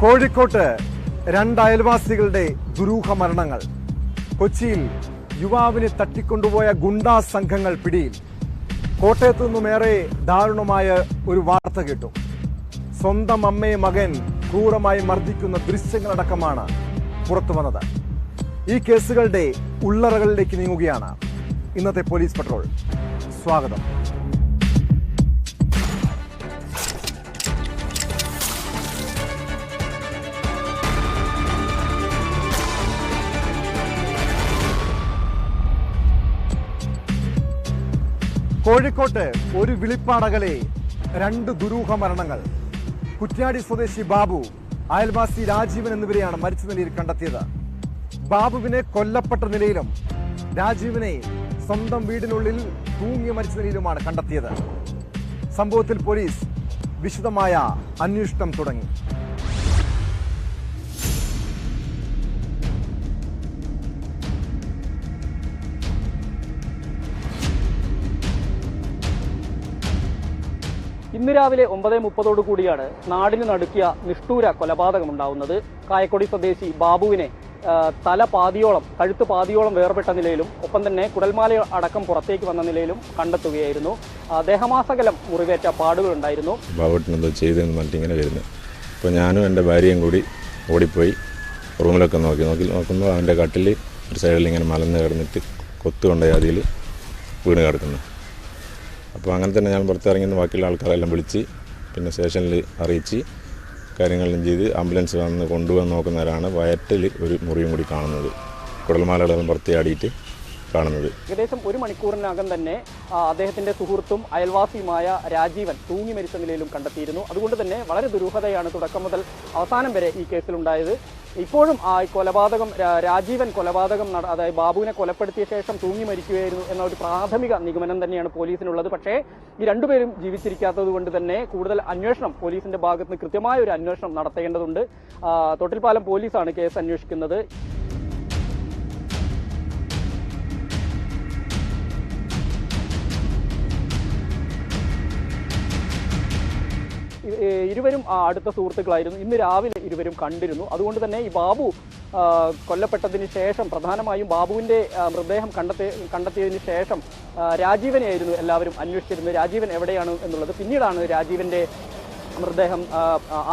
കോഴിക്കോട്ട് രണ്ട് അയൽവാസികളുടെ ദുരൂഹ മരണങ്ങൾ. കൊച്ചിയിൽ യുവാവിനെ തട്ടിക്കൊണ്ടുപോയ ഗുണ്ടാ സംഘങ്ങൾ പിടിയിൽ. കോട്ടയത്തു നിന്നുമേറെ ദാരുണമായ ഒരു വാർത്ത കേട്ടു. സ്വന്തം അമ്മയെ മകൻ ക്രൂരമായി മർദ്ദിക്കുന്ന ദൃശ്യങ്ങളടക്കമാണ് പുറത്തു വന്നത്. ഈ കേസുകളുടെ ഉള്ളറകളിലേക്ക് നീങ്ങുകയാണ് ഇന്നത്തെ പോലീസ് പട്രോൾ. സ്വാഗതം. കോഴിക്കോട്ട് ഒരു വിളിപ്പാടകലെ രണ്ട് ദുരൂഹ മരണങ്ങൾ. കുറ്റ്യാടി സ്വദേശി ബാബു, അയൽവാസി രാജീവൻ എന്നിവരെയാണ് മരിച്ച നിലയിൽ കണ്ടെത്തിയത്. ബാബുവിനെ കൊല്ലപ്പെട്ട നിലയിലും രാജീവിനെ സ്വന്തം വീടിനുള്ളിൽ തൂങ്ങി മരിച്ച നിലയിലുമാണ് കണ്ടെത്തിയത്. സംഭവത്തിൽ പോലീസ് വിശദമായ അന്വേഷണം തുടങ്ങി. ഇന്ന് രാവിലെ 9:30 കൂടിയാണ് നാടിന് നടുക്കിയ നിഷ്ഠൂര കൊലപാതകമുണ്ടാവുന്നത്. കായക്കൊടി സ്വദേശി ബാബുവിനെ കഴുത്ത് പാതിയോളം വേർപെട്ട നിലയിലും ഒപ്പം തന്നെ കുടൽമാല അടക്കം പുറത്തേക്ക് വന്ന നിലയിലും കണ്ടെത്തുകയായിരുന്നു. ദേഹമാസകലം മുറിവേറ്റ പാടുകളുണ്ടായിരുന്നു. ബാബുട്ടിനെന്തോ ചെയ്തെന്ന് പറഞ്ഞിട്ടിങ്ങനെ വരുന്നത്. അപ്പോൾ ഞാനും എൻ്റെ ഭാര്യയും കൂടി ഓടിപ്പോയി റൂമിലൊക്കെ നോക്കുമ്പോൾ അവൻ്റെ കട്ടിൽ ഒരു സൈഡിൽ ഇങ്ങനെ മലന്ന് കിടന്നിട്ട് കൊത്തുകൊണ്ടായി അതിൽ വീണ് കിടക്കുന്നു. അപ്പോൾ അങ്ങനെ തന്നെ ഞാൻ പുറത്തിറങ്ങുന്ന ബാക്കിയുള്ള ആൾക്കാരെല്ലാം വിളിച്ച് പിന്നെ സ്റ്റേഷനിൽ അറിയിച്ച് കാര്യങ്ങളെല്ലാം ചെയ്ത് ആംബുലൻസ് വന്ന് കൊണ്ടുവന്ന് നോക്കുന്നവരാണ് വയറ്റിൽ ഒരു മുറിയും കൂടി കാണുന്നത്, കുടൽമാലകളെല്ലാം പുറത്തിയാടിയിട്ട് കാണുന്നത്. ഏകദേശം 1 മണിക്കൂറിനകം തന്നെ അദ്ദേഹത്തിന്റെ സുഹൃത്തും അയൽവാസിയുമായ രാജീവൻ തൂങ്ങി മരിച്ച നിലയിലും കണ്ടെത്തിയിരുന്നു. അതുകൊണ്ട് തന്നെ വളരെ ദുരൂഹതയാണ് തുടക്കം മുതൽ അവസാനം വരെ ഈ കേസിലുണ്ടായത്. ഇപ്പോഴും ആ കൊലപാതകം രാജീവൻ കൊലപാതകം അതായത് ബാബുവിനെ കൊലപ്പെടുത്തിയ ശേഷം തൂങ്ങി മരിക്കുകയായിരുന്നു എന്ന ഒരു പ്രാഥമിക നിഗമനം തന്നെയാണ് പോലീസിനുള്ളത്. പക്ഷേ ഈ രണ്ടുപേരും ജീവിച്ചിരിക്കാത്തത് കൊണ്ട് തന്നെ കൂടുതൽ അന്വേഷണം പോലീസിന്റെ ഭാഗത്ത് നിന്ന് കൃത്യമായ ഒരു അന്വേഷണം നടത്തേണ്ടതുണ്ട്. തൊട്ടിൽപ്പാലം പോലീസാണ് കേസ് അന്വേഷിക്കുന്നത്. ഇരുവരും അടുത്ത സുഹൃത്തുക്കളായിരുന്നു. ഇന്ന് രാവിലെ ഇരുവരും കണ്ടിരുന്നു. അതുകൊണ്ട് തന്നെ ഈ ബാബു കൊല്ലപ്പെട്ടതിന് ശേഷം പ്രധാനമായും ബാബുവിന്റെ മൃതദേഹം കണ്ടെത്തിയതിന് ശേഷം രാജീവനെയായിരുന്നു എല്ലാവരും അന്വേഷിച്ചിരുന്നത്. രാജീവൻ എവിടെയാണ് എന്നുള്ളത്. പിന്നീടാണ് രാജീവന്റെ മൃതദേഹം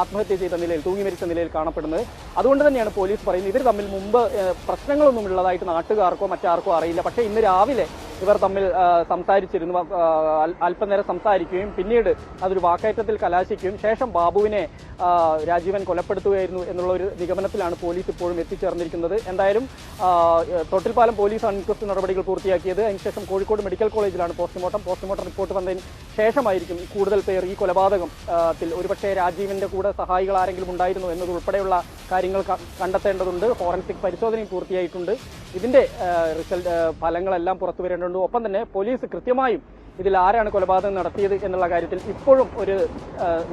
ആത്മഹത്യ ചെയ്ത നിലയിൽ തൂങ്ങി മരിച്ച നിലയിൽ കാണപ്പെടുന്നത്. അതുകൊണ്ട് തന്നെയാണ് പോലീസ് പറയുന്നത് ഇവർ തമ്മിൽ മുമ്പ് പ്രശ്നങ്ങളൊന്നും ഉള്ളതായിട്ട് നാട്ടുകാർക്കോ മറ്റാർക്കോ അറിയില്ല. പക്ഷേ ഇന്ന് രാവിലെ ഇവർ തമ്മിൽ സംസാരിച്ചിരുന്നു. അല്പനേരം സംസാരിക്കുകയും പിന്നീട് അതൊരു വാക്കേറ്റത്തിൽ കലാശിക്കുകയും ശേഷം ബാബുവിനെ രാജീവൻ കൊലപ്പെടുത്തുകയായിരുന്നു എന്നുള്ള ഒരു നിഗമനത്തിലാണ് പോലീസ് ഇപ്പോഴും എത്തിച്ചേർന്നിരിക്കുന്നത്. എന്തായാലും തൊട്ടിൽപ്പാലം പോലീസ് ഇൻക്വസ്റ്റ് നടപടികൾ പൂർത്തിയാക്കിയത്. അതിനുശേഷം കോഴിക്കോട് മെഡിക്കൽ കോളേജിലാണ് പോസ്റ്റ്മോർട്ടം റിപ്പോർട്ട് വന്നതിന് ശേഷമായിരിക്കും കൂടുതൽ പേർ ഈ കൊലപാതകത്തിൽ ഒരുപക്ഷെ രാജീവിന്റെ കൂടെ സഹായികൾ ആരെങ്കിലും ഉണ്ടായിരുന്നു എന്നതുൾപ്പെടെയുള്ള കാര്യങ്ങൾ കണ്ടെത്തേണ്ടതുണ്ട്. ഫോറൻസിക് പരിശോധനയും പൂർത്തിയായിട്ടുണ്ട്. ഇതിന്റെ ഫലങ്ങളെല്ലാം പുറത്തു വരേണ്ടതുണ്ട്. ഒപ്പം തന്നെ പോലീസ് കൃത്യമായും ഇതിൽ ആരാണ് കൊലപാതകം നടത്തിയത് എന്നുള്ള കാര്യത്തിൽ ഇപ്പോഴും ഒരു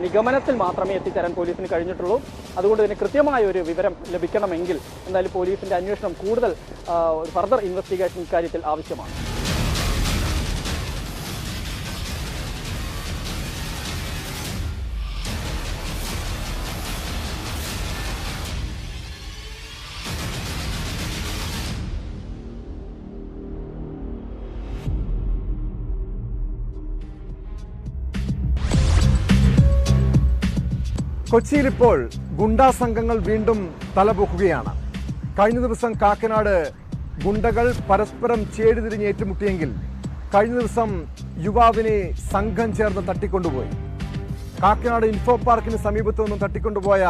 നിഗമനത്തിൽ മാത്രമേ എത്തിച്ചേരാൻ പോലീസിന് കഴിഞ്ഞിട്ടുള്ളൂ. അതുകൊണ്ട് തന്നെ കൃത്യമായ ഒരു വിവരം ലഭിക്കണമെങ്കിൽ എന്തായാലും പോലീസിന്റെ അന്വേഷണം കൂടുതൽ ഫർദർ ഇൻവെസ്റ്റിഗേഷൻ ഇക്കാര്യത്തിൽ ആവശ്യമാണ്. കൊച്ചിയിൽ ഇപ്പോൾ ഗുണ്ടാ സംഘങ്ങൾ വീണ്ടും തലപൊക്കുകയാണ്. കഴിഞ്ഞ ദിവസം കാക്കനാട് ഗുണ്ടകൾ പരസ്പരം ചേടിതിരിഞ്ഞ് ഏറ്റുമുട്ടിയെങ്കിൽ കഴിഞ്ഞ ദിവസം യുവാവിനെ സംഘം ചേർന്ന് തട്ടിക്കൊണ്ടുപോയി. കാക്കനാട് ഇൻഫോ പാർക്കിന് സമീപത്തു നിന്നും തട്ടിക്കൊണ്ടുപോയ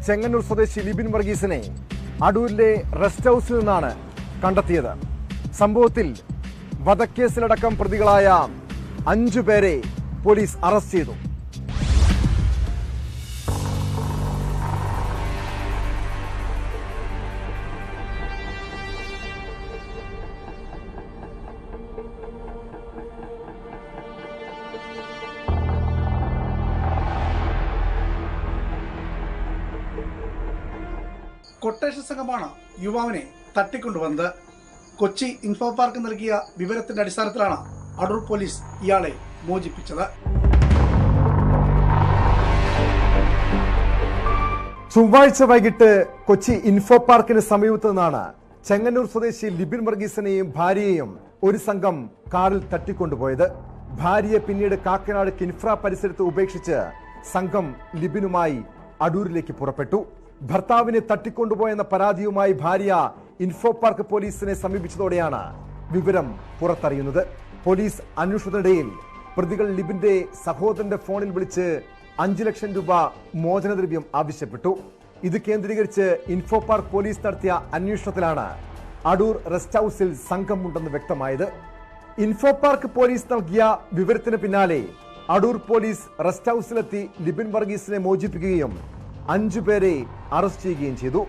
ചെങ്ങന്നൂർ സ്വദേശി ലിബിൻ വർഗീസിനെ അടൂരിലെ റെസ്റ്റ് ഹൌസിൽ നിന്നാണ് കണ്ടെത്തിയത്. സംഭവത്തിൽ വധക്കേസിലടക്കം പ്രതികളായ 5 പേരെ പോലീസ് അറസ്റ്റ് ചെയ്തു. കൊട്ടേഷൻ സംഘമാണ് യുവാവിനെ തട്ടിക്കൊണ്ടുവന്നത്. കൊച്ചി ഇൻഫോ പാർക്ക് നൽകിയ വിവരത്തിന്റെ അടിസ്ഥാനത്തിലാണ് അടൂർ പോലീസ് ഇയാളെ മോചിപ്പിച്ചത്. ചൊവ്വാഴ്ച വൈകിട്ട് കൊച്ചി ഇൻഫോ പാർക്കിന് സമീപത്ത് നിന്നാണ് ചെങ്ങന്നൂർ സ്വദേശി ലിബിൻ വർഗീസിനെയും ഭാര്യയെയും ഒരു സംഘം കാറിൽ തട്ടിക്കൊണ്ടുപോയത്. ഭാര്യയെ പിന്നീട് കാക്കനാട് കിൻഫ്ര പരിസരത്ത് ഉപേക്ഷിച്ച് സംഘം ലിബിനുമായി അടൂരിലേക്ക് പുറപ്പെട്ടു. ഭർത്താവിനെ തട്ടിക്കൊണ്ടുപോയെന്ന പരാതിയുമായി ഭാര്യ ഇൻഫോ പാർക്ക് പോലീസിനെ സമീപിച്ചതോടെയാണ് വിവരം പുറത്തറിയുന്നത്. പോലീസ് അന്വേഷണത്തിനിടയിൽ പ്രതികൾ ലിബിന്റെ സഹോദരന്റെ ഫോണിൽ വിളിച്ച് 5 ലക്ഷം രൂപ മോചനദ്രവ്യം ആവശ്യപ്പെട്ടു. ഇത് കേന്ദ്രീകരിച്ച് ഇൻഫോ പാർക്ക് പോലീസ് നടത്തിയ അന്വേഷണത്തിലാണ് അടൂർ റെസ്റ്റ് ഹൌസിൽ സംഘമുണ്ടെന്ന് വ്യക്തമായത്. ഇൻഫോ പാർക്ക് പോലീസ് നൽകിയ വിവരത്തിന് പിന്നാലെ അടൂർ പോലീസ് റെസ്റ്റ് ഹൌസിലെത്തി ലിബിൻ വർഗീസിനെ മോചിപ്പിക്കുകയും 5 പേരെ അറസ്റ്റ് ചെയ്യുകയും ചെയ്തു.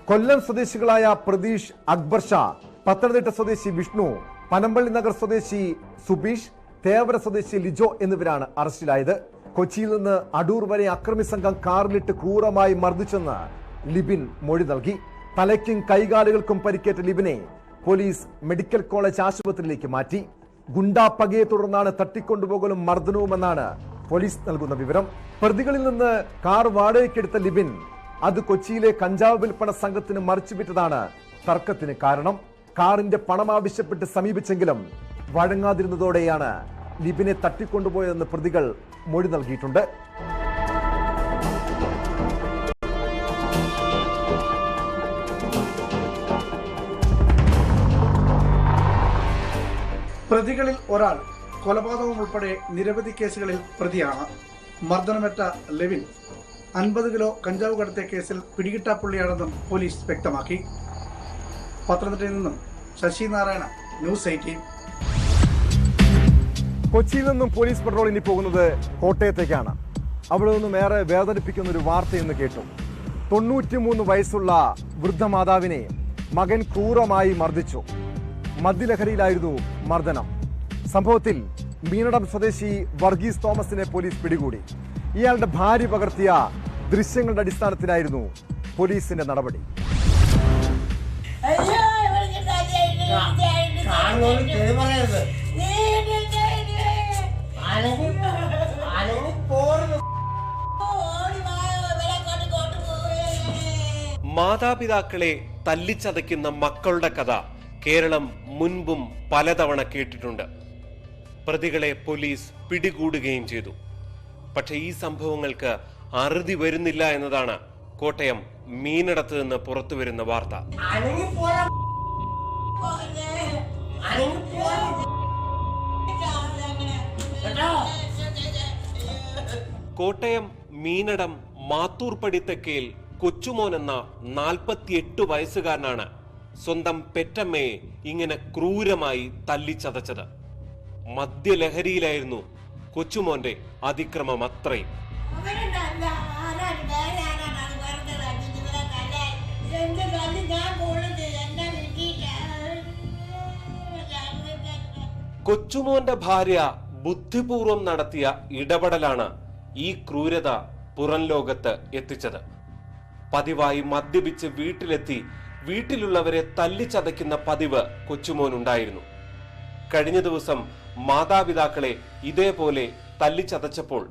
കൊല്ലം സ്വദേശികളായ പ്രതീഷ്, അക്ബർ ഷാ, പത്തനംതിട്ട സ്വദേശി വിഷ്ണു, പനമ്പള്ളി നഗർ സ്വദേശി സുബീഷ്, തേവര സ്വദേശി ലിജോ എന്നിവരാണ് അറസ്റ്റിലായത്. കൊച്ചിയിൽ നിന്ന് അടൂർ വരെ അക്രമി സംഘം കാറിലിട്ട് ക്രൂരമായി മർദ്ദിച്ചെന്ന് ലിബിൻ മൊഴി നൽകി. തലയ്ക്കും കൈകാലുകൾക്കും പരിക്കേറ്റ ലിബിനെ പോലീസ് മെഡിക്കൽ കോളേജ് ആശുപത്രിയിലേക്ക് മാറ്റി. ഗുണ്ടാ പകയെ തുടർന്നാണ് തട്ടിക്കൊണ്ടുപോകലും മർദ്ദനവുമെന്നാണ് പോലീസ് നൽകുന്ന വിവരം. പ്രതികളിൽ നിന്ന് കാർ വാടകയ്ക്കെടുത്ത ലിബിൻ അത് കൊച്ചിയിലെ കഞ്ചാവ് വിൽപ്പന സംഘത്തിന് മറിച്ചുവിറ്റതാണ് തർക്കത്തിന് കാരണം. കാറിന്റെ പണം ആവശ്യപ്പെട്ട് സമീപിച്ചെങ്കിലും വഴങ്ങാതിരുന്നതോടെയാണ് ലിബിനെ തട്ടിക്കൊണ്ടുപോയതെന്ന് പ്രതികൾ മൊഴി നൽകിയിട്ടുണ്ട്. പ്രതികളിൽ ഒരാൾ കൊലപാതകം ഉൾപ്പെടെ നിരവധി കേസുകളിൽ പ്രതിയാണ്. മർദ്ദനമേറ്റ ലെവിൻ 50 കിലോ കഞ്ചാവ് കടത്തിയ കേസിൽ പിടികിട്ടാപ്പുള്ളിയാണെന്നും പോലീസ് വ്യക്തമാക്കി. പത്തനംതിട്ടയിൽ നിന്നും ശശി നാരായണ, ന്യൂസ് 18. കൊച്ചിയിൽ നിന്നും പോലീസ് പെട്രോൾ ഇനി പോകുന്നത് കോട്ടയത്തേക്കാണ്. അവിടെ നിന്നും ഏറെ വേദനിപ്പിക്കുന്ന ഒരു വാർത്തയെന്ന് കേട്ടു. 93 വയസ്സുള്ള വൃദ്ധമാതാവിനെ മകൻ ക്രൂരമായി മർദ്ദിച്ചു. മദ്യലഹരിയിലായിരുന്നു മർദ്ദനം. സംഭവത്തിൽ മീനടം സ്വദേശി വർഗീസ് തോമസിനെ പോലീസ് പിടികൂടി. ഇയാളുടെ ഭാര്യ പകർത്തിയ ദൃശ്യങ്ങളുടെ അടിസ്ഥാനത്തിലായിരുന്നു പോലീസിന്റെ നടപടി. മാതാപിതാക്കളെ തല്ലിച്ചതയ്ക്കുന്ന മക്കളുടെ കഥ കേരളം മുൻപും പലതവണ കേട്ടിട്ടുണ്ട്. പ്രതികളെ പോലീസ് പിടികൂടുകയും ചെയ്തു. പക്ഷെ ഈ സംഭവങ്ങൾക്ക് അറുതി വരുന്നില്ല എന്നതാണ് കോട്ടയം മീനടത്ത് നിന്ന് പുറത്തു വരുന്ന വാർത്ത. കോട്ടയം മീനടം മാത്തൂർപ്പടി തെക്കയിൽ കൊച്ചുമോൻ എന്ന 48 വയസ്സുകാരനാണ് സ്വന്തം പെറ്റമ്മയെ ഇങ്ങനെ ക്രൂരമായി തല്ലിച്ചതച്ചത്. മദ്യലഹരിയിലായിരുന്നു കൊച്ചുമോന്റെ അതിക്രമം അത്രയും. കൊച്ചുമോന്റെ ഭാര്യ ബുദ്ധിപൂർവം നടത്തിയ ഇടപെടലാണ് ഈ ക്രൂരത പുറം ലോകത്ത് എത്തിച്ചത്. പതിവായി മദ്യപിച്ച് വീട്ടിലെത്തി വീട്ടിലുള്ളവരെ തല്ലിച്ചതയ്ക്കുന്ന പതിവ് കൊച്ചുമോനുണ്ടായിരുന്നു. കഴിഞ്ഞ ദിവസം മാതാപിതാക്കളെ ഇതേപോലെ തല്ലിച്ചതച്ചപ്പോൾ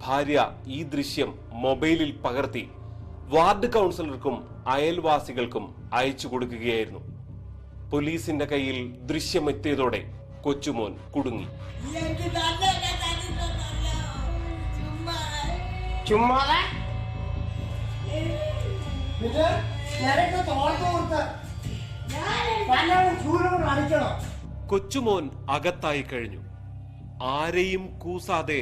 ഭാര്യ ഈ ദൃശ്യം മൊബൈലിൽ പകർത്തി വാർഡ് കൗൺസിലർക്കും അയൽവാസികൾക്കും അയച്ചു കൊടുക്കുകയായിരുന്നു. പോലീസിന്റെ കയ്യിൽ ദൃശ്യമെത്തിയതോടെ കൊച്ചുമോൻ കുടുങ്ങി. കൊച്ചുമോൻ അകത്തായി കഴിഞ്ഞു. ആരെയും കൂസാതെ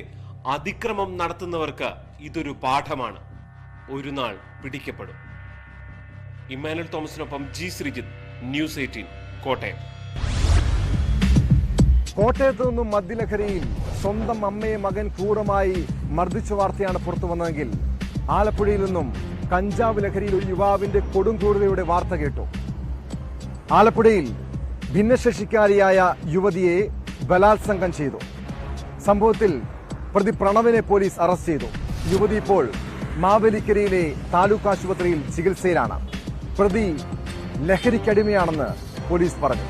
അതിക്രമം നടത്തുന്നവർക്ക് ഇതൊരു പാഠമാണ്. ഒരു നാൾ പിടിക്കപ്പെടും. ഇമ്മാനുവൽ തോമസിനൊപ്പം ജി ശ്രീജിത്ത്, ന്യൂസ് 18, കോട്ടയം. കോട്ടയത്ത് നിന്നും മദ്യലഹരിയിൽ സ്വന്തം അമ്മയെ മകൻ ക്രൂരമായി മർദ്ദിച്ച വാർത്തയാണ് പുറത്തു വന്നതെങ്കിൽ ആലപ്പുഴയിൽ നിന്നും കഞ്ചാവ് ലഹരിയിൽ ഒരു യുവാവിന്റെ കൊടും ക്രൂരതയുടെ വാർത്ത കേട്ടു. ആലപ്പുഴയിൽ ഭിന്നശേഷിക്കാരിയായ യുവതിയെ ബലാത്സംഗം ചെയ്തു. സംഭവത്തിൽ പ്രതി പ്രണവിനെ പോലീസ് അറസ്റ്റ് ചെയ്തു. യുവതി ഇപ്പോൾ മാവേലിക്കരയിലെ താലൂക്ക് ആശുപത്രിയിൽ ചികിത്സയിലാണ്. പ്രതി ലഹരിക്കടിമയാണെന്ന് പോലീസ് പറഞ്ഞു.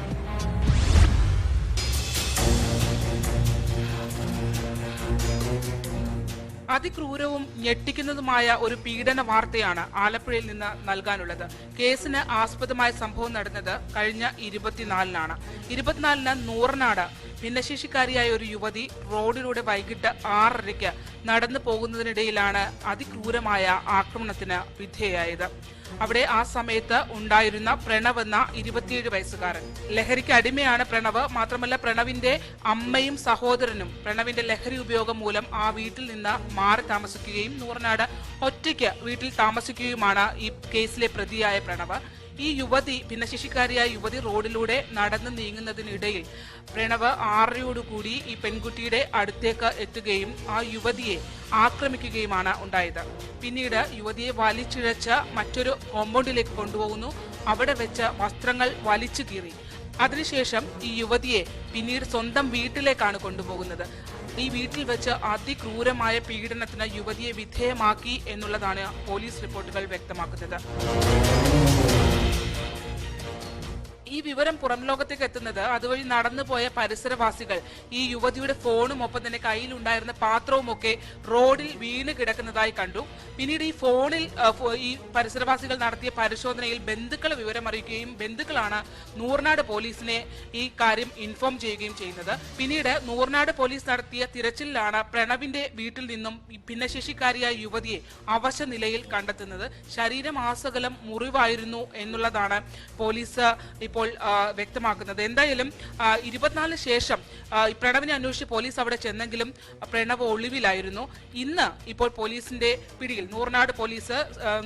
അതിക്രൂരവും ഞെട്ടിക്കുന്നതുമായ ഒരു പീഡന വാർത്തയാണ് ആലപ്പുഴയിൽ നിന്ന് നൽകാനുള്ളത്. കേസിന് ആസ്പദമായ സംഭവം നടന്നത് കഴിഞ്ഞ 24-നാണ്. 24-ന് നൂറനാട് ഭിന്നശേഷിക്കാരിയായ ഒരു യുവതി റോഡിലൂടെ വൈകിട്ട് 6:30 നടന്നു പോകുന്നതിനിടയിലാണ് അതിക്രൂരമായ ആക്രമണത്തിന് വിധേയായത്. അവിടെ ആ സമയത്ത് ഉണ്ടായിരുന്ന പ്രണവ് എന്ന 27 വയസ്സുകാരൻ. ലഹരിക്ക് അടിമയാണ് പ്രണവ്. മാത്രമല്ല പ്രണവിന്റെ അമ്മയും സഹോദരനും പ്രണവിന്റെ ലഹരി ഉപയോഗം മൂലം ആ വീട്ടിൽ നിന്ന് മാറി താമസിക്കുകയും നൂറനാട് ഒറ്റയ്ക്ക് വീട്ടിൽ താമസിക്കുകയുമാണ് ഈ കേസിലെ പ്രതിയായ പ്രണവ്. ഈ യുവതി ഭിന്നശേഷിക്കാരിയായ യുവതി റോഡിലൂടെ നടന്നു നീങ്ങുന്നതിനിടയിൽ പ്രണവ് 6:30 ഈ പെൺകുട്ടിയുടെ അടുത്തേക്ക് എത്തുകയും ആ യുവതിയെ ആക്രമിക്കുകയുമാണ് ഉണ്ടായത്. പിന്നീട് യുവതിയെ വലിച്ചിഴച്ച് മറ്റൊരു കോമ്പൗണ്ടിലേക്ക് കൊണ്ടുപോകുന്നു. അവിടെ വെച്ച് വസ്ത്രങ്ങൾ വലിച്ചു കീറി. അതിനുശേഷം ഈ യുവതിയെ പിന്നീട് സ്വന്തം വീട്ടിലേക്കാണ് കൊണ്ടുപോകുന്നത്. ഈ വീട്ടിൽ വെച്ച് അതിക്രൂരമായ പീഡനത്തിന് യുവതിയെ വിധേയമാക്കി എന്നുള്ളതാണ് പോലീസ് റിപ്പോർട്ടുകൾ വ്യക്തമാക്കുന്നത്. ഈ വിവരം പുറം ലോകത്തേക്ക് എത്തുന്നത് അതുവഴി നടന്നുപോയ പരിസരവാസികൾ ഈ യുവതിയുടെ ഫോണും ഒപ്പം തന്നെ കയ്യിലുണ്ടായിരുന്ന പാത്രവും ഒക്കെ റോഡിൽ വീണ് കിടക്കുന്നതായി കണ്ടു. പിന്നീട് ഈ ഫോണിൽ ഈ പരിസരവാസികൾ നടത്തിയ പരിശോധനയിൽ ബന്ധുക്കളെ വിവരമറിയിക്കുകയും ബന്ധുക്കളാണ് നൂറനാട് പോലീസിനെ ഈ കാര്യം ഇൻഫോം ചെയ്യുകയും ചെയ്യുന്നത്. പിന്നീട് നൂറനാട് പോലീസ് നടത്തിയ തിരച്ചിലിലാണ് പ്രണവിന്റെ വീട്ടിൽ നിന്നും ഭിന്നശേഷിക്കാരിയായ യുവതിയെ അവശ നിലയിൽ കണ്ടെത്തുന്നത്. ശരീരമാസകലം മുറിവായിരുന്നു എന്നുള്ളതാണ് പോലീസ് ഇപ്പോൾ വ്യക്തമാക്കുന്നത്. എന്തായാലും 24 ശേഷം പ്രണവിനെ അന്വേഷിച്ച് പോലീസ് അവിടെ ചെന്നെങ്കിലും പ്രണവ് ഒളിവിലായിരുന്നു. ഇന്ന് ഇപ്പോൾ പോലീസിന്റെ പിടിയിൽ നൂറനാട് പോലീസ്,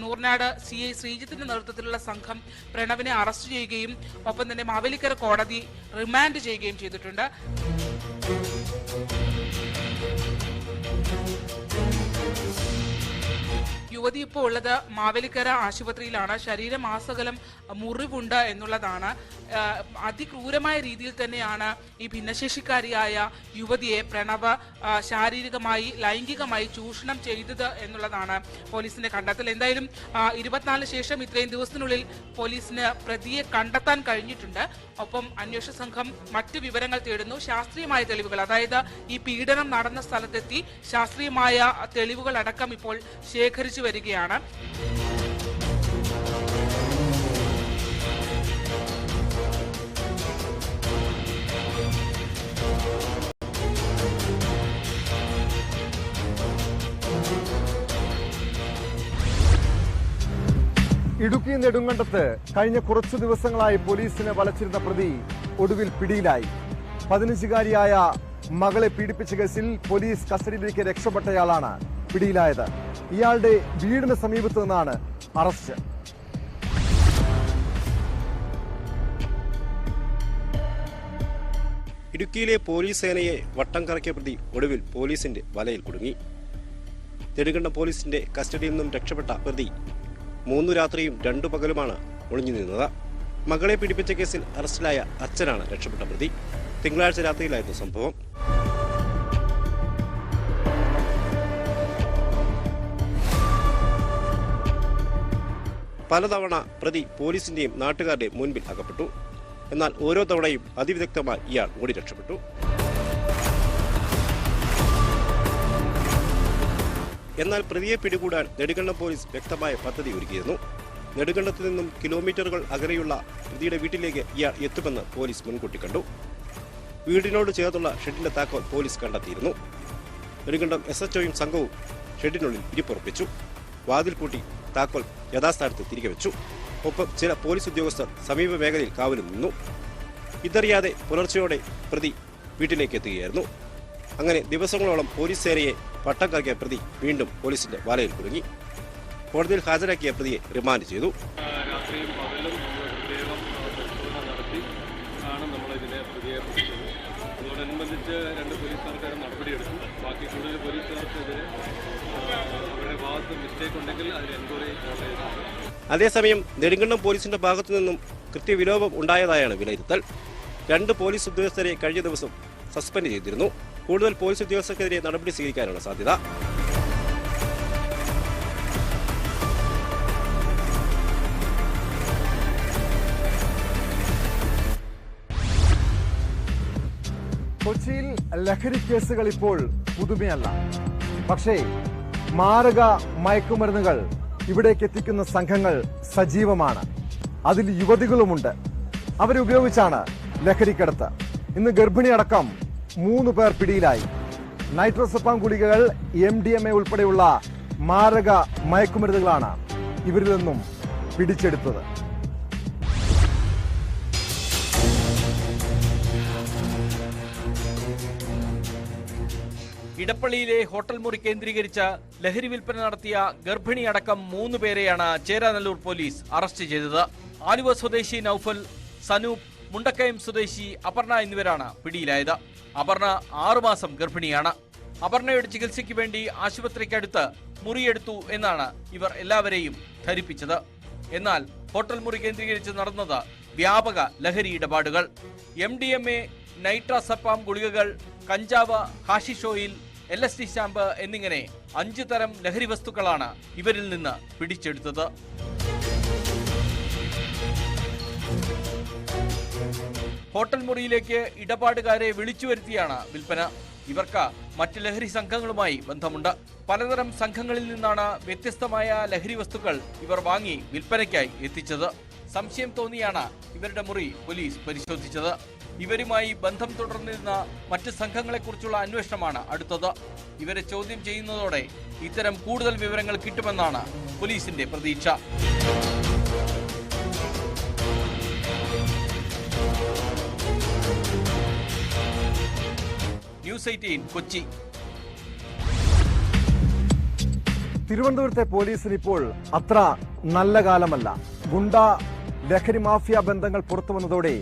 നൂറനാട് CI ശ്രീജിത്തിന്റെ നേതൃത്വത്തിലുള്ള സംഘം പ്രണവിനെ അറസ്റ്റ് ചെയ്യുകയും ഒപ്പം തന്നെ മാവേലിക്കര കോടതി റിമാൻഡ് ചെയ്യുകയും ചെയ്തിട്ടുണ്ട്. യുവതി ഇപ്പോൾ ഉള്ളത് മാവേലിക്കര ആശുപത്രിയിലാണ്. ശരീരമാസകലം മുറിവുണ്ട് എന്നുള്ളതാണ്. അതിക്രൂരമായ രീതിയിൽ തന്നെയാണ് ഈ ഭിന്നശേഷിക്കാരിയായ യുവതിയെ പ്രണവ് ശാരീരികമായി ലൈംഗികമായി ചൂഷണം ചെയ്തത് എന്നുള്ളതാണ് പോലീസിന്റെ കണ്ടെത്തൽ. എന്തായാലും 24 ശേഷം ഇത്രയും ദിവസത്തിനുള്ളിൽ പോലീസിന് പ്രതിയെ കണ്ടെത്താൻ കഴിഞ്ഞിട്ടുണ്ട്. ഒപ്പം അന്വേഷണ സംഘം മറ്റ് വിവരങ്ങൾ തേടുന്നു. ശാസ്ത്രീയമായ തെളിവുകൾ, അതായത് ഈ പീഡനം നടന്ന സ്ഥലത്തെത്തി ശാസ്ത്രീയമായ തെളിവുകൾ അടക്കം ഇപ്പോൾ ശേഖരിച്ചു വരികയാണ്. ഇടുക്കി നെടുങ്കണ്ടത്ത് കഴിഞ്ഞ കുറച്ചു ദിവസങ്ങളായി പോലീസിനെ വലച്ചിരുന്ന പ്രതി ഒടുവിൽ പിടിയിലായി. 15-കാരിയായ മകളെ പീഡിപ്പിച്ച കേസിൽ പോലീസ് കസ്റ്റഡിയിലേക്ക് രക്ഷപ്പെട്ടയാളാണ് പിടിയിലായത്. ഇയാളുടെ വീടിന് സമീപത്തു നിന്നാണ് അറസ്റ്റ്. ഇടുക്കിയിലെ പോലീസ് സേനയെ വട്ടം കറക്കിയ പ്രതി ഒടുവിൽ പോലീസിന്റെ വലയിൽ കുടുങ്ങി. നെടുങ്കണ്ടം പോലീസിന്റെ കസ്റ്റഡിയിൽ നിന്നും രക്ഷപ്പെട്ട പ്രതി 3 രാത്രിയും 2 പകലുമാണ് ഒളിഞ്ഞു നിന്നത്. മകളെ പീഡിപ്പിച്ച കേസിൽ അറസ്റ്റിലായ അച്ഛനാണ് രക്ഷപ്പെട്ട പ്രതി. തിങ്കളാഴ്ച രാത്രിയിലായിരുന്നു സംഭവം. പലതവണ പ്രതി പോലീസിന്റെയും നാട്ടുകാരുടെയും മുൻപിൽ അകപ്പെട്ടു. എന്നാൽ ഓരോ തവണയും അതിവിദഗ്ധമായി ഇയാൾ ഓടി രക്ഷപ്പെട്ടു. എന്നാൽ പ്രതിയെ പിടികൂടാൻ നെടുങ്കണ്ടം പോലീസ് വ്യക്തമായ പദ്ധതി ഒരുക്കിയിരുന്നു. നെടുങ്കണ്ടത്തു നിന്നും കിലോമീറ്ററുകൾ അകലെയുള്ള പ്രതിയുടെ വീട്ടിലേക്ക് ഇയാൾ എത്തുമെന്ന് പോലീസ് മുൻകൂട്ടി കണ്ടു. വീടിനോട് ചേർന്നുള്ള ഷെഡിന്റെ താക്കോൽ പോലീസ് കണ്ടെത്തിയിരുന്നു. നെടുങ്കണ്ടം SHOയും സംഘവും ഷെഡിനുള്ളിൽ ഇരിപ്പുറപ്പിച്ചു. വാതിൽ പൂട്ടി താക്കോൽ യഥാസ്ഥാനത്ത് തിരികെ വെച്ചു. ഒപ്പം ചില പോലീസ് ഉദ്യോഗസ്ഥർ സമീപ മേഖലയിൽ കാവലും നിന്നു. ഇതറിയാതെ പുലർച്ചെയോടെ പ്രതി വീട്ടിലേക്ക് എത്തുകയായിരുന്നു. അങ്ങനെ ദിവസങ്ങളോളം പോലീസ് സേനയെ വട്ടം കറക്കിയ പ്രതി വീണ്ടും പോലീസിന്റെ വലയിൽ കുടുങ്ങി. കോടതിയിൽ ഹാജരാക്കിയ പ്രതിയെ റിമാൻഡ് ചെയ്തു. രാത്രിയും പകലും പ്രത്യേകം പരിശോധന നടത്തി ആണ് നമ്മൾ ഇതിനെ പ്രതിയെ പിടിച്ചത്. അതോടനുബന്ധിച്ച് 2 പോലീസുകാർക്കാരും നടപടിയെടുത്തു. ബാക്കി കൂടുതൽ പോലീസുകാർക്കെതിരെ അവരുടെ ഭാഗത്ത് മിസ്റ്റേക്ക് ഉണ്ടെങ്കിൽ അതിന് എൻക്വയറി ചെയ്തിട്ടുണ്ട്. അതേസമയം നെടുങ്കണ്ടം പോലീസിന്റെ ഭാഗത്തു നിന്നും കൃത്യവിലോപം ഉണ്ടായതായാണ് വിലയിരുത്തൽ. 2 പോലീസ് ഉദ്യോഗസ്ഥരെ കഴിഞ്ഞ ദിവസം സസ്പെൻഡ് ചെയ്തിരുന്നു. കൂടുതൽ പോലീസ് ഉദ്യോഗസ്ഥർക്കെതിരെ നടപടി സ്വീകരിക്കാനാണ് സാധ്യത. കൊച്ചിയിൽ ലഹരി കേസുകൾ ഇപ്പോൾ പുതുമയല്ല. പക്ഷേ മാരക മയക്കുമരുന്നുകൾ ഇവിടേക്ക് എത്തിക്കുന്ന സംഘങ്ങൾ സജീവമാണ്. അതിൽ യുവതികളുമുണ്ട്. അവരെ ഉപയോഗിച്ചാണ് ലഹരിക്കടത്ത്. ഇന്ന് ഗർഭിണിയടക്കം 3 പേർ പിടിയിലായി. നൈട്രോസെപ്പാം ഗുളികകൾ, MDMA ഉൾപ്പെടെയുള്ള മാരക മയക്കുമരുന്നുകളാണ് ഇവരിൽ നിന്നും പിടിച്ചെടുത്തത്. ഇടപ്പള്ളിയിലെ ഹോട്ടൽ മുറി കേന്ദ്രീകരിച്ച ലഹരി വിൽപ്പന നടത്തിയ ഗർഭിണിയടക്കം 3 പേരെയാണ് ചേരാനല്ലൂർ പോലീസ് അറസ്റ്റ് ചെയ്തത്. ആലുവ സ്വദേശി നൌഫൽ, സനൂപ്, മുണ്ടക്കയം സ്വദേശി അപർണ എന്നിവരാണ് പിടിയിലായത്. അപർണ 6 മാസം ഗർഭിണിയാണ്. അപർണയുടെ ചികിത്സയ്ക്ക് വേണ്ടി ആശുപത്രിക്കടുത്ത് മുറിയെടുത്തു എന്നാണ് ഇവർ എല്ലാവരെയും ധരിപ്പിച്ചത്. എന്നാൽ ഹോട്ടൽ മുറി കേന്ദ്രീകരിച്ച് നടന്നത് വ്യാപക ലഹരി ഇടപാടുകൾ. MDMA, നൈട്രാസെപ്പാം ഗുളികകൾ, കഞ്ചാവ്, ഹാഷിഷ് ഓയിൽ, LSD സ്റ്റാമ്പ് എന്നിങ്ങനെ 5 തരം ലഹരി വസ്തുക്കളാണ് ഇവരിൽ നിന്ന് പിടിച്ചെടുത്തത്. ഹോട്ടൽ മുറിയിലേക്ക് ഇടപാടുകാരെ വിളിച്ചു വരുത്തിയാണ് വിൽപ്പന. ഇവർക്ക് മറ്റ് ലഹരി സംഘങ്ങളുമായി ബന്ധമുണ്ട്. പലതരം സംഘങ്ങളിൽ നിന്നാണ് വ്യത്യസ്തമായ ലഹരി വസ്തുക്കൾ ഇവർ വാങ്ങി വിൽപ്പനയ്ക്കായി എത്തിച്ചത്. സംശയം തോന്നിയാണ് ഇവരുടെ മുറി പോലീസ് പരിശോധിച്ചത്. ഇവരുമായി ബന്ധം തുടർന്നിരുന്ന മറ്റ് സംഘങ്ങളെക്കുറിച്ചുള്ള അന്വേഷണമാണ് അടുത്തത്. ഇവരെ ചോദ്യം ചെയ്യുന്നതോടെ ഇത്തരം കൂടുതൽ വിവരങ്ങൾ കിട്ടുമെന്നാണ് പോലീസിന്റെ പ്രതീക്ഷ. ന്യൂസ് 18 കൊച്ചി. തിരുവനന്തപുരത്തെ പോലീസിന് ഇപ്പോൾ അത്ര നല്ല കാലമല്ല. ഗുണ്ട ലഹരി മാഫിയ ബന്ധങ്ങൾ പുറത്തു വന്നതോടെ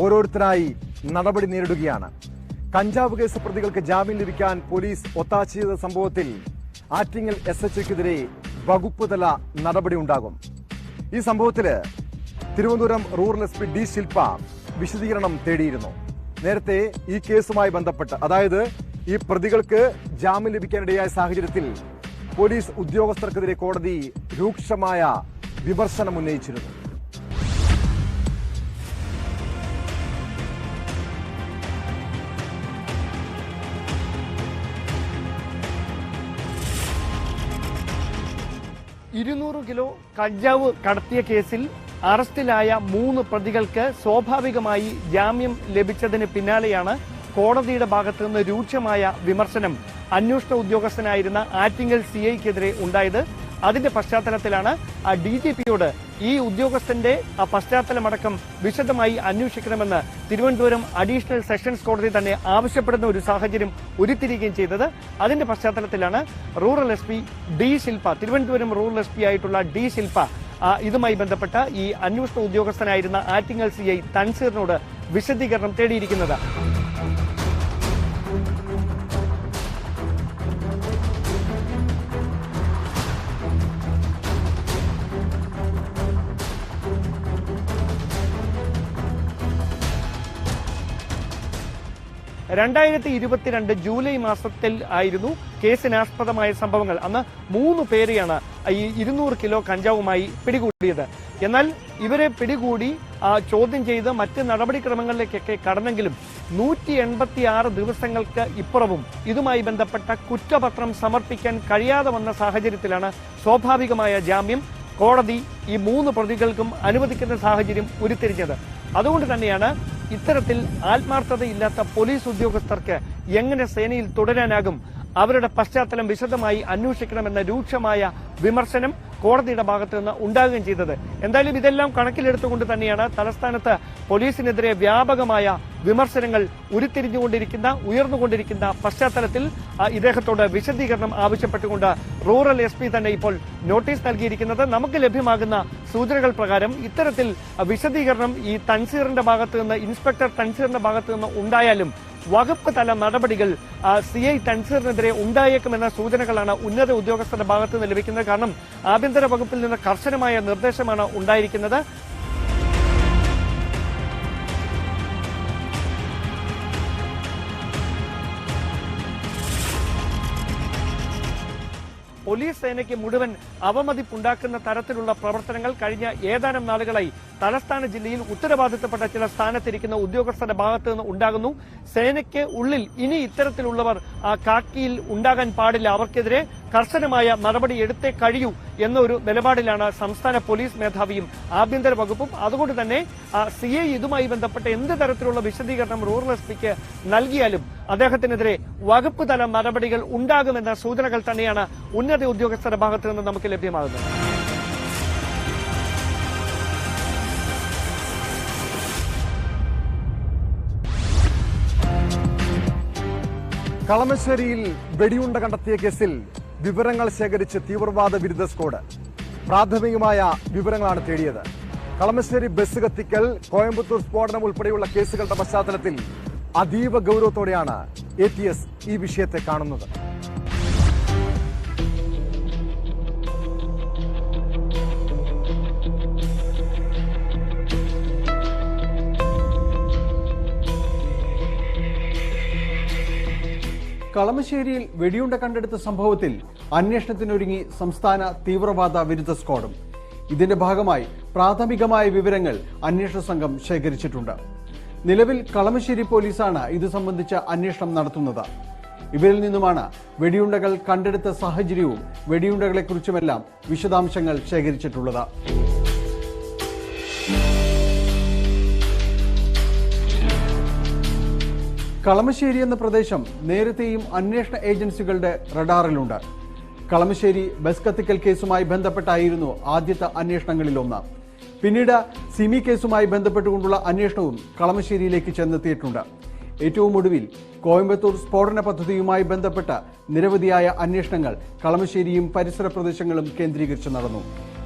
ഓരോരുത്തരായി നടപടി നേരിടുകയാണ്. കഞ്ചാവ് കേസ് പ്രതികൾക്ക് ജാമ്യം ലഭിക്കാൻ പോലീസ് ഒത്താശ ചെയ്ത സംഭവത്തിൽ ആറ്റിങ്ങൽ SHOക്കെതിരെ വകുപ്പ് തല നടപടി ഉണ്ടാകും. ഈ സംഭവത്തില് തിരുവനന്തപുരം റൂറൽ SP D ശില്പ വിശദീകരണം തേടിയിരുന്നു. നേരത്തെ ഈ കേസുമായി ബന്ധപ്പെട്ട്, അതായത് ഈ പ്രതികൾക്ക് ജാമ്യം ലഭിക്കാനിടയായ സാഹചര്യത്തിൽ പോലീസ് ഉദ്യോഗസ്ഥർക്കെതിരെ കോടതി രൂക്ഷമായ വിമർശനം ഉന്നയിച്ചിരുന്നു. കിലോ കഞ്ചാവ് കടത്തിയ കേസിൽ അറസ്റ്റിലായ 3 പ്രതികൾക്ക് സ്വാഭാവികമായി ജാമ്യം ലഭിച്ചതിന് പിന്നാലെയാണ് കോടതിയുടെ ഭാഗത്തു നിന്ന് രൂക്ഷമായ വിമർശനം അന്വേഷണ ഉദ്യോഗസ്ഥനായിരുന്ന ആറ്റിങ്ങൽ CIക്കെതിരെ ഉണ്ടായത്. അതിന്റെ പശ്ചാത്തലത്തിലാണ് DGPയോട് ഈ ഉദ്യോഗസ്ഥന്റെ പശ്ചാത്തലമടക്കം വിശദമായി അന്വേഷിക്കണമെന്ന് തിരുവനന്തപുരം അഡീഷണൽ സെഷൻസ് കോടതി തന്നെ ആവശ്യപ്പെടുന്ന ഒരു സാഹചര്യം ഉരുത്തിരിയുകയും ചെയ്തത്. അതിന്റെ പശ്ചാത്തലത്തിലാണ് റൂറൽ SP D ശില്പ, തിരുവനന്തപുരം റൂറൽ SP ആയിട്ടുള്ള D ശില്പ ഇതുമായി ബന്ധപ്പെട്ട ഈ അന്വേഷണ ഉദ്യോഗസ്ഥനായിരുന്ന ആറ്റിങ്ങൽ CI തൻസീറിനോട് വിശദീകരണം തേടിയിരിക്കുന്നത്. ജൂലൈ മാസത്തിൽ ആയിരുന്നു കേസിനാസ്പദമായ സംഭവങ്ങൾ. അന്ന് 3 പേരെയാണ് ഈ 200 കിലോ കഞ്ചാവുമായി പിടികൂടിയത്. എന്നാൽ ഇവരെ പിടികൂടി ചോദ്യം ചെയ്ത് മറ്റ് നടപടിക്രമങ്ങളിലേക്കൊക്കെ കടന്നെങ്കിലും 186 ദിവസങ്ങൾക്ക് ഇപ്പുറവും ഇതുമായി ബന്ധപ്പെട്ട കുറ്റപത്രം സമർപ്പിക്കാൻ കഴിയാതെ വന്ന സാഹചര്യത്തിലാണ് സ്വാഭാവികമായ ജാമ്യം കോടതി ഈ 3 പ്രതികൾക്കും അനുവദിക്കുന്ന സാഹചര്യം ഉരുത്തിരിഞ്ഞത്. അതുകൊണ്ട് തന്നെയാണ് ഇത്തരത്തിൽ ആത്മാർത്ഥതയില്ലാത്ത പോലീസ് ഉദ്യോഗസ്ഥർക്ക് എങ്ങനെ സേനയിൽ തുടരാനാകും, അവരുടെ പശ്ചാത്തലം വിശദമായി അന്വേഷിക്കണമെന്ന രൂക്ഷമായ വിമർശനം കോടതിയുടെ ഭാഗത്ത് നിന്ന് ഉണ്ടാകുകയും ചെയ്തത്. എന്തായാലും ഇതെല്ലാം കണക്കിലെടുത്തുകൊണ്ട് തന്നെയാണ് തലസ്ഥാനത്ത് പോലീസിനെതിരെ വ്യാപകമായ വിമർശനങ്ങൾ ഉയർന്നുകൊണ്ടിരിക്കുന്ന പശ്ചാത്തലത്തിൽ ഇദ്ദേഹത്തോട് വിശദീകരണം ആവശ്യപ്പെട്ടുകൊണ്ട് റൂറൽ SP തന്നെ ഇപ്പോൾ നോട്ടീസ് നൽകിയിരിക്കുന്നത്. നമുക്ക് ലഭ്യമാകുന്ന സൂചനകൾ പ്രകാരം ഇത്തരത്തിൽ വിശദീകരണം ഈ തൻസീറിന്റെ ഭാഗത്ത് നിന്ന്, ഇൻസ്പെക്ടർ തൻസീറിന്റെ ഭാഗത്ത് നിന്ന് ഉണ്ടായാലും വകുപ്പ് തല നടപടികൾ CI തൻസീറിനെതിരെ ഉണ്ടായേക്കുമെന്ന സൂചനകളാണ് ഉന്നത ഉദ്യോഗസ്ഥരുടെ ഭാഗത്ത് നിന്ന് ലഭിക്കുന്നത്. കാരണം ആഭ്യന്തര വകുപ്പിൽ നിന്ന് കർശനമായ നിർദ്ദേശമാണ് ഉണ്ടായിരിക്കുന്നത്. പോലീസ് സേനയ്ക്ക് മുഴുവൻ അവമതിപ്പുണ്ടാക്കുന്ന തരത്തിലുള്ള പ്രവർത്തനങ്ങൾ കഴിഞ്ഞ ഏതാനും നാളുകളായി തലസ്ഥാന ജില്ലയിൽ ഉത്തരവാദിത്തപ്പെട്ട ചില സ്ഥാനത്തിരിക്കുന്ന ഉദ്യോഗസ്ഥരുടെ ഭാഗത്തു നിന്ന് ഉണ്ടാകുന്നു. സേനയ്ക്ക് ഉള്ളിൽ ഇനി ഇത്തരത്തിലുള്ളവർ കാക്കിയിൽ ഉണ്ടാകാൻ പാടില്ല, അവർക്കെതിരെ കർശനമായ നടപടി എടുത്തേ കഴിയൂ എന്നൊരു നിലപാടിലാണ് സംസ്ഥാന പോലീസ് മേധാവിയും ആഭ്യന്തര വകുപ്പും. അതുകൊണ്ട് തന്നെ CI ഇതുമായി ബന്ധപ്പെട്ട എന്ത് തരത്തിലുള്ള വിശദീകരണം റൂറൽ SP-ക്ക് നൽകിയാലും അദ്ദേഹത്തിനെതിരെ വകുപ്പ് തല നടപടികൾ ഉണ്ടാകുമെന്ന സൂചനകൾ തന്നെയാണ് ഉന്നത ഉദ്യോഗസ്ഥരുടെ ഭാഗത്തു നിന്ന് നമുക്ക് ലഭ്യമാകുന്നത്. കളമശ്ശേരിയിൽ വെടിയുണ്ട കണ്ടെത്തിയ കേസിൽ വിവരങ്ങൾ ശേഖരിച്ച് തീവ്രവാദ വിരുദ്ധ സ്ക്വാഡ് പ്രാഥമികമായ വിവരങ്ങളാണ് തേടിയത്. കളമശ്ശേരി ബസ് കത്തിക്കൽ, കോയമ്പത്തൂർ സ്ഫോടനം ഉൾപ്പെടെയുള്ള കേസുകളുടെ പശ്ചാത്തലത്തിൽ അതീവ ഗൌരവത്തോടെയാണ് ATS ഈ വിഷയത്തെ കാണുന്നത്. കളമശ്ശേരിയിൽ വെടിയുണ്ട കണ്ടെടുത്ത സംഭവത്തിൽ അന്വേഷണത്തിനൊരുങ്ങി സംസ്ഥാന തീവ്രവാദ വിരുദ്ധ സ്ക്വാഡും. ഇതിന്റെ ഭാഗമായി പ്രാഥമികമായ വിവരങ്ങൾ അന്വേഷണ സംഘം ശേഖരിച്ചിട്ടുണ്ട്. നിലവിൽ കളമശ്ശേരി പോലീസാണ് ഇത് സംബന്ധിച്ച അന്വേഷണം നടത്തുന്നത്. ഇവരിൽ നിന്നുമാണ് വെടിയുണ്ടകൾ കണ്ടെടുത്ത സാഹചര്യവും വെടിയുണ്ടകളെക്കുറിച്ചുമെല്ലാം വിശദാംശങ്ങൾ ശേഖരിച്ചിട്ടുള്ളത്. കളമശ്ശേരി എന്ന പ്രദേശം നേരത്തെയും അന്വേഷണ ഏജൻസികളുടെ റഡാറിലുണ്ട്. കളമശ്ശേരി ബസ് കത്തിക്കൽ കേസുമായി ബന്ധപ്പെട്ടായിരുന്നു ആദ്യത്തെ അന്വേഷണങ്ങളിലൊന്ന്. പിന്നീട് സിമി കേസുമായി ബന്ധപ്പെട്ടുകൊണ്ടുള്ള അന്വേഷണവും കളമശ്ശേരിയിലേക്ക് ചെന്നെത്തിയിട്ടുണ്ട്. ഏറ്റവും ഒടുവിൽ കോയമ്പത്തൂർ സ്ഫോടന പദ്ധതിയുമായി ബന്ധപ്പെട്ട നിരവധിയായ അന്വേഷണങ്ങൾ കളമശ്ശേരിയും പരിസര പ്രദേശങ്ങളും കേന്ദ്രീകരിച്ച് നടന്നു.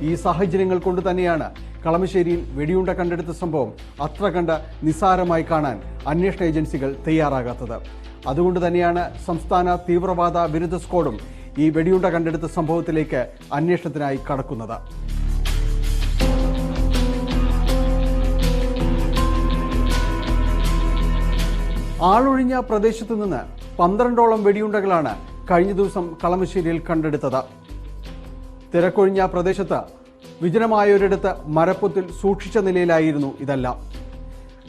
ഈ സാഹചര്യങ്ങൾ കൊണ്ട് തന്നെയാണ് കളമശ്ശേരിയിൽ വെടിയുണ്ട കണ്ടെടുത്ത സംഭവം അത്ര കണ്ട് നിസ്സാരമായി കാണാൻ അന്വേഷണ ഏജൻസികൾ തയ്യാറാകാത്തത്. അതുകൊണ്ട് തന്നെയാണ് സംസ്ഥാന തീവ്രവാദ വിരുദ്ധ സ്ക്വാഡും ഈ വെടിയുണ്ട കണ്ടെടുത്ത സംഭവത്തിലേക്ക് അന്വേഷണത്തിനായി കടക്കുന്നത്. ആളൊഴിഞ്ഞ പ്രദേശത്തു നിന്ന് 12ഓളം വെടിയുണ്ടകളാണ് കഴിഞ്ഞ ദിവസം കളമശ്ശേരിയിൽ കണ്ടെടുത്തത്. തിരക്കൊഴിഞ്ഞ പ്രദേശത്ത് വിജനമായൊരിടത്ത് മരപ്പൊത്തിൽ സൂക്ഷിച്ച നിലയിലായിരുന്നു ഇതെല്ലാം.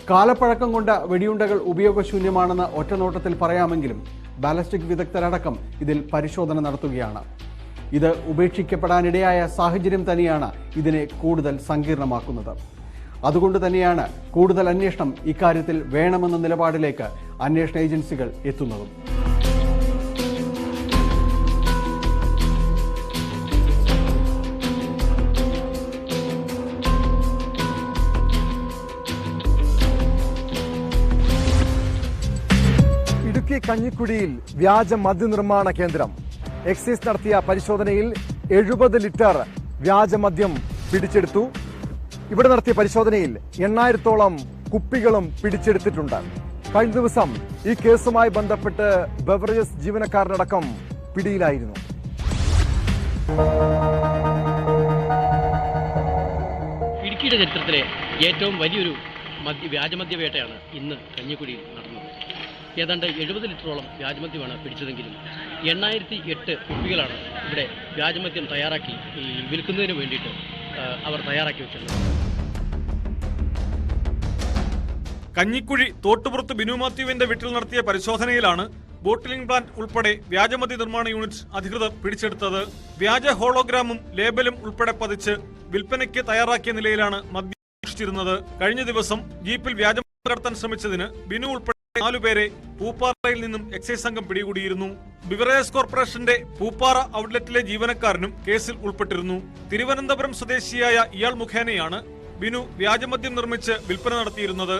കാലപ്പഴക്കം കൊണ്ട് വെടിയുണ്ടകൾ ഉപയോഗശൂന്യമാണെന്ന് ഒറ്റനോട്ടത്തിൽ പറയാമെങ്കിലും ബാലസ്റ്റിക് വിദഗ്ധരടക്കം ഇതിൽ പരിശോധന നടത്തുകയാണ്. ഇത് ഉപേക്ഷിക്കപ്പെടാനിടയായ സാഹചര്യം തന്നെയാണ് ഇതിനെ കൂടുതൽ സങ്കീർണമാക്കുന്നത്. അതുകൊണ്ട് തന്നെയാണ് കൂടുതൽ അന്വേഷണം ഇക്കാര്യത്തിൽ വേണമെന്ന നിലപാടിലേക്ക് അന്വേഷണ ഏജൻസികൾ എത്തുന്നതും. ഇടുക്കി കഞ്ഞിക്കുഴിയിൽ വ്യാജ മദ്യനിർമ്മാണ കേന്ദ്രം. എക്സൈസ് നടത്തിയ പരിശോധനയിൽ 70 ലിറ്റർ വ്യാജമദ്യം പിടിച്ചെടുത്തു. ഇവിടെ നടത്തിയ പരിശോധനയിൽ 8000-ഓളം കുപ്പികളും പിടിച്ചെടുത്തിട്ടുണ്ട്. കഴിഞ്ഞ ദിവസം ഈ കേസുമായി ബന്ധപ്പെട്ട് ബെവറേജസ് ജീവനക്കാരനടക്കം പിടിയിലായിരുന്നു. ഇടുക്കിയുടെ ചരിത്രത്തിലെ ഏറ്റവും വലിയൊരു വ്യാജമദ്യവേട്ടയാണ് ഇന്ന് കഞ്ഞിക്കുഴിയിൽ നടന്നത്. ഏതാണ്ട് 70 ലിറ്ററോളം വ്യാജമദ്യമാണ് പിടിച്ചതെങ്കിലും 8008 കുപ്പികളാണ് ഇവിടെ വ്യാജമദ്യം തയ്യാറാക്കി വിൽക്കുന്നതിന് വേണ്ടിയിട്ട് അവർ തയ്യാറാക്കി വെച്ചിരുന്നത്. കഞ്ഞിക്കുഴി തോട്ടുപുറത്ത് ബിനു മാത്യുവിന്റെ വീട്ടിൽ നടത്തിയ പരിശോധനയിലാണ് ബോട്ടിലിംഗ് പ്ലാന്റ് ഉൾപ്പെടെ വ്യാജമദ്യ നിർമ്മാണ യൂണിറ്റ് അധികൃതർ പിടിച്ചെടുത്തത്. വ്യാജ ഹോളോഗ്രാമും ലേബലും ഉൾപ്പെടെ പതിച്ച് വിൽപ്പനയ്ക്ക് തയ്യാറാക്കിയ നിലയിലാണ് മദ്യം സൂക്ഷിച്ചിരുന്നത്. കഴിഞ്ഞ ദിവസം ജീപ്പിൽ വ്യാജമദ്യം കടത്താൻ ശ്രമിച്ചതിന് ബിനു ഉൾപ്പെടെ 4 പേരെ പൂപ്പാറയിൽ നിന്നും എക്സൈസ് സംഘം പിടികൂടിയിരുന്നു. ബിവറേജസ് കോർപ്പറേഷന്റെ പൂപ്പാറ ഔട്ട്ലെറ്റിലെ ജീവനക്കാരനും കേസിൽ ഉൾപ്പെട്ടിരുന്നു. തിരുവനന്തപുരം സ്വദേശിയായ ഇയാൾ മുഖേനയാണ് ബിനു വ്യാജമദ്യം നിർമ്മിച്ച് വിൽപ്പന നടത്തിയിരുന്നത്.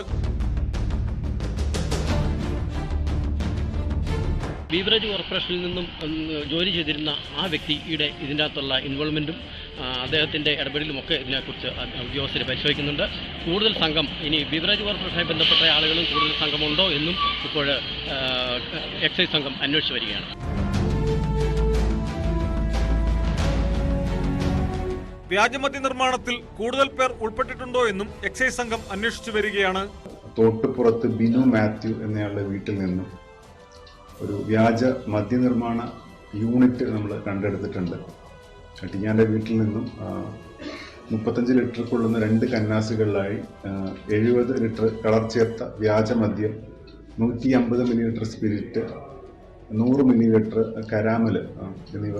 ബീവറേജ് കോർപ്പറേഷനിൽ നിന്നും ജോലി ചെയ്തിരുന്ന ആ വ്യക്തിയുടെ ഇതിൻ്റെ അകത്തുള്ള ഇൻവോൾവ്മെന്റും അദ്ദേഹത്തിന്റെ ഇടപെടലുമൊക്കെ ഇതിനെക്കുറിച്ച് ഉദ്യോഗസ്ഥരെ പരിശോധിക്കുന്നുണ്ട്. കൂടുതൽ സംഘം ഇനി ബീവറേജ് കോർപ്പറേഷനുമായി ബന്ധപ്പെട്ട ആളുകളും കൂടുതൽ സംഘമുണ്ടോ എന്നും ഇപ്പോൾ എക്സൈസ് സംഘം അന്വേഷിച്ചു വരികയാണ്. വ്യാജമദ്യ നിർമ്മാണത്തിൽ കൂടുതൽ പേർ ഉൾപ്പെട്ടിട്ടുണ്ടോ എന്നും എക്സൈസ് സംഘം അന്വേഷിച്ചു വരികയാണ്. തോട്ടുപുറത്ത് ബിനു മാത്യു എന്നയാളുടെ വീട്ടിൽ നിന്നും ഒരു വ്യാജ മദ്യനിർമ്മാണ യൂണിറ്റ് നമ്മൾ കണ്ടെടുത്തിട്ടുണ്ട്. ടിയാൻ്റെ വീട്ടിൽ നിന്നും 35 ലിറ്റർ കൊള്ളുന്ന 2 കന്നാസുകളിലായി 70 ലിറ്റർ കളർ ചേർത്ത വ്യാജമദ്യം, 150 മില്ലി സ്പിരിറ്റ്, 100 മില്ലി കരാമൽ എന്നിവ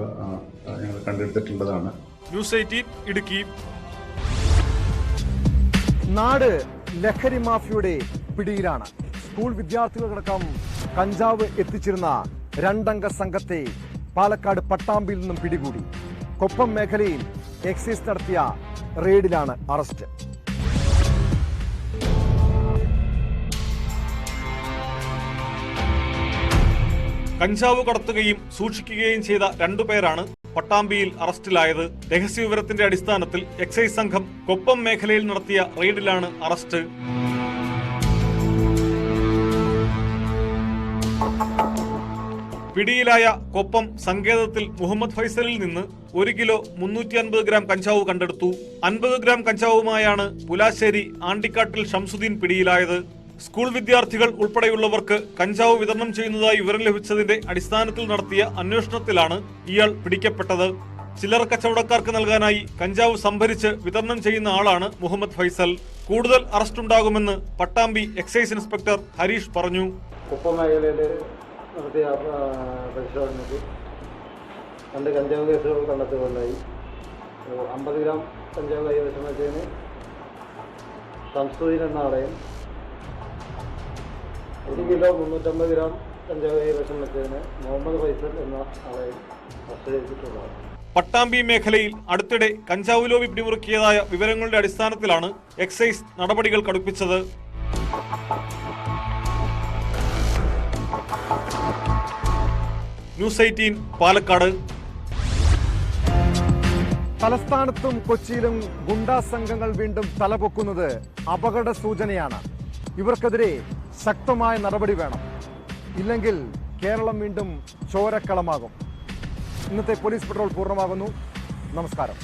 ഞങ്ങൾ കണ്ടെടുത്തിട്ടുള്ളതാണ്. ന്യൂസ് 18 ഇടുക്കി. നാട് ലഹരി മാഫിയയുടെ പിടിയിലാണ്. സ്കൂൾ വിദ്യാർത്ഥികളടക്കം കഞ്ചാവ് എത്തിച്ചിരുന്ന 2 അംഗ സംഘത്തെ പാലക്കാട് പട്ടാമ്പിയിൽ നിന്നും പിടികൂടി. കൊപ്പം മേഖലയിൽ എക്സൈസ് നടത്തിയ റെയ്ഡിലാണ് അറസ്റ്റ്. കഞ്ചാവ് കടത്തുകയും സൂക്ഷിക്കുകയും ചെയ്ത 2 പേരാണ് പട്ടാമ്പിയിൽ അറസ്റ്റിലായത്. രഹസ്യവിവരത്തിന്റെ അടിസ്ഥാനത്തിൽ എക്സൈസ് സംഘം കൊപ്പം മേഖലയിൽ നടത്തിയ റെയ്ഡിലാണ് അറസ്റ്റ്. പിടിയിലായ കൊപ്പം സങ്കേതത്തിൽ മുഹമ്മദ് ഫൈസലിൽ നിന്ന് 1 കിലോ 350 ഗ്രാം കഞ്ചാവ് കണ്ടെടുത്തു. 50 ഗ്രാം കഞ്ചാവുമായാണ് പുലാശ്ശേരി ആണ്ടിക്കാട്ടിൽ ഷംസുദ്ദീൻ പിടിയിലായത്. സ്കൂൾ വിദ്യാർത്ഥികൾ ഉൾപ്പെടെയുള്ളവർക്ക് കഞ്ചാവ് വിതരണം ചെയ്യുന്നതായി വിവരം ലഭിച്ചതിന്റെ അടിസ്ഥാനത്തിൽ നടത്തിയ അന്വേഷണത്തിലാണ് ഇയാൾ പിടിക്കപ്പെട്ടത്. ചില്ലറ കച്ചവടക്കാർക്ക് നൽകാനായി കഞ്ചാവ് സംഭരിച്ച് വിതരണം ചെയ്യുന്ന ആളാണ് മുഹമ്മദ് ഫൈസൽ. കൂടുതൽ അറസ്റ്റുണ്ടാകുമെന്ന് പട്ടാമ്പി എക്സൈസ് ഇൻസ്പെക്ടർ ഹരീഷ് പറഞ്ഞു. കുപ്പം മേഖലയിൽ നടത്തിയ പരിശോധനയ്ക്ക് 2 കഞ്ചാവ് കേസുകൾ കണ്ടെത്തുകയുണ്ടായി. 50 ഗ്രാം കഞ്ചാവ് കൈവശം വെച്ചതിന് ഷംസുദ്ദീൻ എന്ന ആളെയും 1 കിലോ 350 ഗ്രാം കഞ്ചാവ് കൈവശം വെച്ചതിന് മുഹമ്മദ് ഫൈസൽ എന്ന ആളെയും അറസ്റ്റ് ചെയ്തിട്ടുള്ളതാണ്. പട്ടാമ്പി മേഖലയിൽ അടുത്തിടെ കഞ്ചാവ് ലോബി പിടിമുറുക്കിയതായ വിവരങ്ങളുടെ അടിസ്ഥാനത്തിലാണ് എക്സൈസ് നടപടികൾ കടുപ്പിച്ചത്. ന്യൂസ് 18 പാലക്കാട്. തലസ്ഥാനത്തും കൊച്ചിയിലും ഗുണ്ടാ സംഘങ്ങൾ വീണ്ടും തലപൊക്കുന്നത് അപകട സൂചനയാണ്. ഇവർക്കെതിരെ ശക്തമായ നടപടി വേണം. ഇല്ലെങ്കിൽ കേരളം വീണ്ടും ചോരക്കളമാകും. ഇന്നത്തെ പോലീസ് പെട്രോൾ പൂർണ്ണമാകുന്നു. നമസ്കാരം.